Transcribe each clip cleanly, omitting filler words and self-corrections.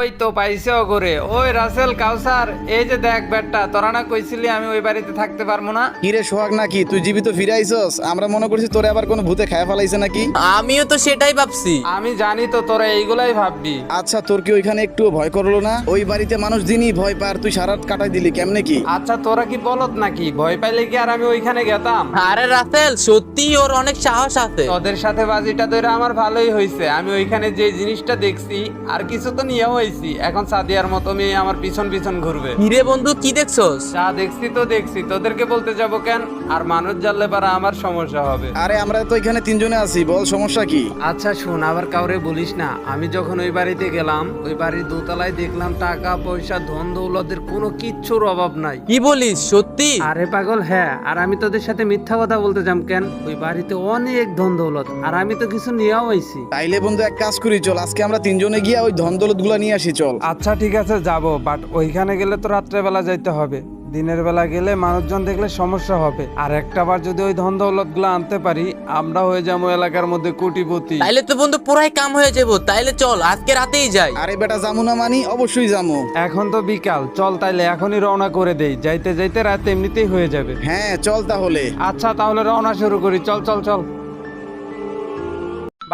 ওই তো পাইছে করে ওই রাসেল কাউসার, এই যে দেখ ব্যাটটা, তোরা না কইছিলি আমি ওই বাড়িতে থাকতে পারবো না। কিরে সোহাগ নাকি তুই জীবিত ফিরে আইছস? আমরা মনে করছি তোরে আবার কোনো ভূতে খায় ফেলাইছে নাকি। আমিও তো সেটাই ভাবছি। আমি জানি তো তোরা এইগুলাই ভাববি। আচ্ছা তোর কি ওইখানে একটু ভয় করলো না? ওই বাড়িতে মানুষ দিনই ভয় পার, তুই সারা রাত কাটাই দিলি কেমনে কি? আচ্ছা তোরা কি বলত নাকি? ভয় পাইলে কি আর আমি ওইখানে গেতাম? আরে রাসেল, সত্যি ওর অনেক সাহস আছে। তোদের সাথে বাজিটা ধরে আমার ভালোই হয়েছে। আমি ওইখানে যে জিনিসটা দেখছি আর কিছু তো নিয়েও হয়েছি, এখন সাদিয়ার মতো মেয়ে আমার পিছন পিছন ঘুরবে। হিরে বন্ধু, কি দেখছস? যা দেখছি তো দেখছি, তোদেরকে বলতে যাব কেন? আর মানুষ জানলে পারা আমার সমস্যা হবে। আরে আমরা তো এখানে তিনজনে আছি, বল সমস্যা কি? আচ্ছা শোন, আবার কাউরে বলিস না। আমি যখন ওই বাড়িতে গেলাম, ওই বাড়ির দোতলায় দেখলাম টাকা পয়সা ধন দৌলতের কোনো কিচ্ছুর অভাব নাই। কি বলিস, সত্যি? আরে পাগল, হ্যাঁ। আর আমি তোদের সাথে মিথ্যা কথা বলতে যাম কেন? ওই বাড়িতে অনেক ধন দৌলত, আর আমি তো কিছু নিয়েও আইছি। তাইলে বন্ধু এক কাজ করি, চল আজকে আমরা তিনজনে গিয়া ওই ধন দৌলত গুলা নিয়ে আসি চল। আচ্ছা ঠিক আছে যাব, বাট ওইখানে গেলে তো রাত্রেবেলা যাইতে হবে। দিনের বেলা গেলে মানুষজন দেখলে সমস্যা হবে। আর একটা বার যদি ওই ধন দৌলত গুলো আনতে পারি, আমরা হয়ে যাবো এলাকার মধ্যে কোটিপতি। তাইলে তো বন্ধু পুরাই কাম হয়ে যাবো। তাইলে চল আজকে রাতেই যাই। আরে বেটা জামু না মানি? অবশ্যই জামু। এখন তো বিকাল, চল তাইলে এখনই রওনা করে দেই। যাইতে যাইতে রাত এমনিতেই হয়ে যাবে। হ্যাঁ চল তাহলে। আচ্ছা তাহলে রওনা শুরু করি, চল চল চল।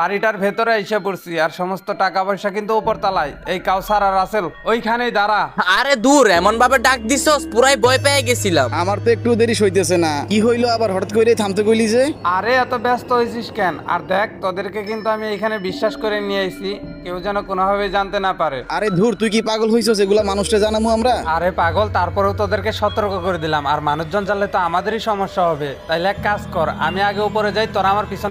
বাড়িটার ভেতরে এসে পড়ছি, আর সমস্ত টাকা পয়সা কিন্তু উপর তলায়। এই কাউসার আর রাসেল ওইখানেই দাঁড়া। আরে দূর, এমন ভাবে ডাক দিছস পুরাই ভয় পেয়ে গেছিলাম। আমার তো একটু দেরি সইতেছে না। কি হইলো আবার হঠাৎ করে থামতে কইলি যে? আরে এত ব্যস্ত হয়েছিস কেন? আর দেখ, তোদেরকে কিন্তু আমি এখানে বিশ্বাস করে নিয়ে আইছি, কেউ যেন কোনোভাবে জানতে না পারে। আরে ধুর, তুই কি পাগল হইছস? এগুলা মানুষটা জানামু আমরা? আরে পাগল, তারপরেও তোদেরকে সতর্ক করে দিলাম। আর মানুষজন জানলে তো আমাদেরই সমস্যা হবে। তাইলে এক কাজ কর, আমি আগে উপরে যাই, তোরা আমার পিছন